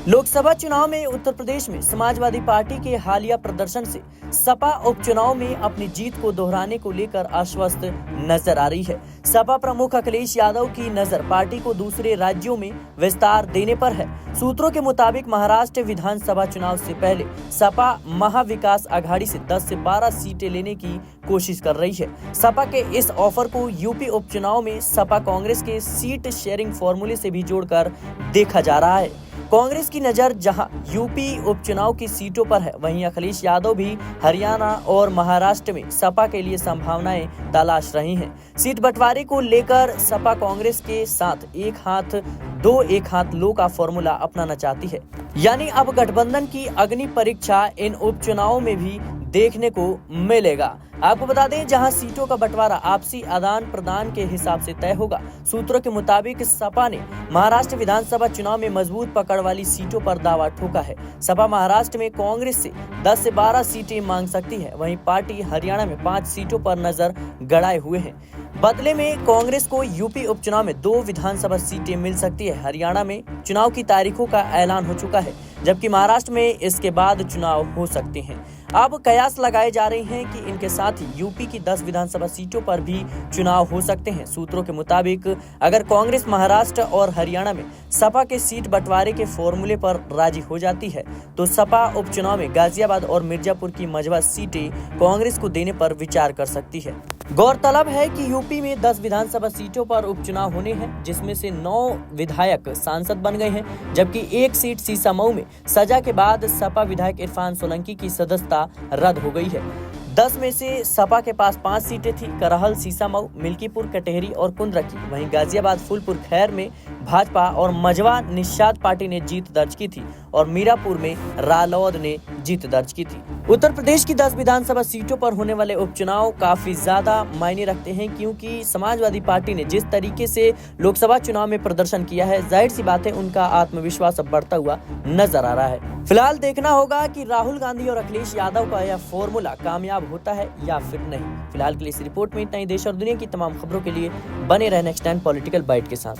लोकसभा चुनाव में उत्तर प्रदेश में समाजवादी पार्टी के हालिया प्रदर्शन से सपा उपचुनाव में अपनी जीत को दोहराने को लेकर आश्वस्त नजर आ रही है। सपा प्रमुख अखिलेश यादव की नजर पार्टी को दूसरे राज्यों में विस्तार देने पर है। सूत्रों के मुताबिक महाराष्ट्र विधानसभा चुनाव से पहले सपा महाविकास आघाड़ी से 10 से 12 सीटें लेने की कोशिश कर रही है। सपा के इस ऑफर को यूपी उपचुनाव में सपा कांग्रेस के सीट शेयरिंग फॉर्मूले से भी जोड़कर देखा जा रहा है। कांग्रेस की नजर जहां यूपी उपचुनाव की सीटों पर है, वहीं अखिलेश यादव भी हरियाणा और महाराष्ट्र में सपा के लिए संभावनाएं तलाश रहे हैं। सीट बंटवारे को लेकर सपा कांग्रेस के साथ एक हाथ लो का फॉर्मूला अपनाना चाहती है। यानी अब गठबंधन की अग्नि परीक्षा इन उपचुनावों में भी देखने को मिलेगा। आपको बता दें, जहां सीटों का बंटवारा आपसी आदान प्रदान के हिसाब से तय होगा। सूत्रों के मुताबिक सपा ने महाराष्ट्र विधानसभा चुनाव में मजबूत पकड़ वाली सीटों पर दावा ठोका है। सपा महाराष्ट्र में कांग्रेस से 10 से 12 सीटें मांग सकती है, वहीं पार्टी हरियाणा में 5 सीटों पर नजर गड़ाए हुए है। बदले में कांग्रेस को यूपी उपचुनाव में 2 विधानसभा सीटें मिल सकती है। हरियाणा में चुनाव की तारीखों का ऐलान हो चुका है, जबकि महाराष्ट्र में इसके बाद चुनाव हो सकते हैं। अब कयास लगाए जा रहे हैं कि इनके साथ ही यूपी की 10 विधानसभा सीटों पर भी चुनाव हो सकते हैं। सूत्रों के मुताबिक अगर कांग्रेस महाराष्ट्र और हरियाणा में सपा के सीट बंटवारे के फॉर्मूले पर राजी हो जाती है, तो सपा उपचुनाव में गाजियाबाद और मिर्जापुर की मझवा सीटें कांग्रेस को देने पर विचार कर सकती है। गौरतलब है कि यूपी में 10 विधानसभा सीटों पर उपचुनाव होने हैं, जिसमें से 9 विधायक सांसद बन गए हैं, जबकि 1 सीट सीसामऊ में सजा के बाद सपा विधायक इरफान सोलंकी की सदस्यता रद्द हो गई है। 10 में से सपा के पास 5 सीटें थी। करहल, सीसामऊ, मिल्कीपुर, कटेहरी और कुंद्रकी। वहीं गाजियाबाद, फूलपुर खैर में भाजपा और मझवा निषाद पार्टी ने जीत दर्ज की थी और मीरापुर में रालोद ने जीत दर्ज की थी। उत्तर प्रदेश की 10 विधानसभा सीटों पर होने वाले उपचुनाव काफी ज्यादा मायने रखते हैं, क्योंकि समाजवादी पार्टी ने जिस तरीके से लोकसभा चुनाव में प्रदर्शन किया है, जाहिर सी बात है उनका आत्मविश्वास अब बढ़ता हुआ नजर आ रहा है। फिलहाल देखना होगा कि राहुल गांधी और अखिलेश यादव का यह फॉर्मूला कामयाब होता है या फिर नहीं। फिलहाल के लिए इस रिपोर्ट में इतना ही। देश और दुनिया की तमाम खबरों के लिए बने रहे नेक्स्ट टाइम पॉलिटिकल बाइट के साथ।